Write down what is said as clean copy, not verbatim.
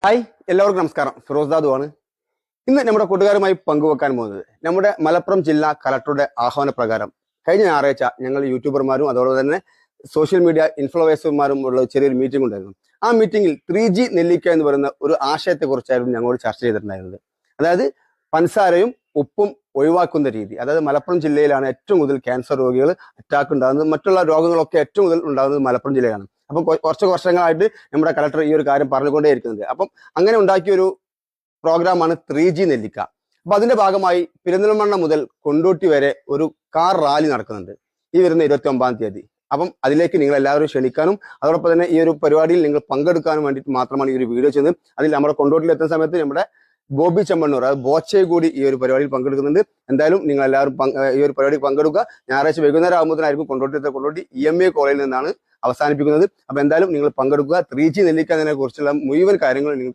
Hi, എല്ലാവർക്കും നമസ്കാരം. ഫിറോസ് ദാദുവാണ്. ഇന്ന് നമ്മുടെ കൂട്ടുകാരുമായി പങ്കുവെക്കാൻ പോകുന്നത് നമ്മുടെ മലപ്പുറം ജില്ലാ കളക്ടറുടെ ആഹ്വാന പ്രകാരം കഴിഞ്ഞ ഞായറാഴ്ച ഞങ്ങൾ യൂട്യൂബർമാരും അതോടൊപ്പം തന്നെ സോഷ്യൽ മീഡിയ ഇൻഫ്ലുവൻസർമാരും ഉള്ള ചെറിയൊരു മീറ്റിംഗ് ഉണ്ടായിരുന്നു. ആ മീറ്റിംഗിൽ 3G നെല്ലിക്ക എന്ന് പറയുന്ന ഒരു ആശയത്തെക്കുറിച്ചായിരുന്നു ഞങ്ങളോട് ചർച്ച ചെയ്തിട്ടുണ്ടായിരുന്നത്. അതായത് പഞ്ചസാരയും ഉപ്പും ഒഴിവാക്കുന്ന രീതി. അതായത് മലപ്പുറം ജില്ലയിലാണ് ഏറ്റവും കൂടുതൽ ക്യാൻസർ രോഗികൾ, അറ്റാക്ക് ഉണ്ടാകുന്നത്, മറ്റുള്ള രോഗങ്ങളൊക്കെ ഏറ്റവും കൂടുതൽ ഉണ്ടാകുന്നത് മലപ്പുറം ജില്ലയിലാണ്. അപ്പം കുറച്ച് വർഷങ്ങളായിട്ട് നമ്മുടെ കളക്ടർ ഈ ഒരു കാര്യം പറഞ്ഞുകൊണ്ടേയിരിക്കുന്നുണ്ട്. അപ്പം അങ്ങനെ ഉണ്ടാക്കിയ ഒരു പ്രോഗ്രാമാണ് 3G നെല്ലിക്ക. അപ്പൊ അതിന്റെ ഭാഗമായി പെരിന്തൽമണ്ണ മുതൽ കൊണ്ടോട്ടി വരെ ഒരു കാർ റാലി നടക്കുന്നുണ്ട് ഈ വരുന്ന 29-ാം തീയതി. അപ്പം അതിലേക്ക് നിങ്ങൾ എല്ലാവരും ക്ഷണിക്കാനും അതോടൊപ്പം തന്നെ ഈ ഒരു പരിപാടിയിൽ നിങ്ങൾ പങ്കെടുക്കാനും വേണ്ടിയിട്ട് മാത്രമാണ് ഈ ഒരു വീഡിയോ ചെയ്യുന്നത്. അതിൽ നമ്മുടെ കൊണ്ടോട്ടിയിൽ എത്തുന്ന സമയത്ത് നമ്മുടെ ബോബി ചെമ്മണ്ണൂർ, അത് ബോച്ചെ കൂടി ഈ ഒരു പരിപാടിയിൽ പങ്കെടുക്കുന്നുണ്ട്. എന്തായാലും നിങ്ങൾ എല്ലാവരും ഈ ഒരു പരിപാടിയിൽ പങ്കെടുക്കുക. ഞായറാഴ്ച വൈകുന്നേരം ആകുമ്പോഴായിരിക്കും കൊണ്ടോട്ടി EMA കോളേജിൽ നിന്നാണ് അവസാനിപ്പിക്കുന്നത്. അപ്പൊ എന്തായാലും നിങ്ങൾ പങ്കെടുക്കുക. 3G നെല്ലിക്ക എന്നതിനെ കുറിച്ചുള്ള മുഴുവൻ കാര്യങ്ങൾ നിങ്ങൾ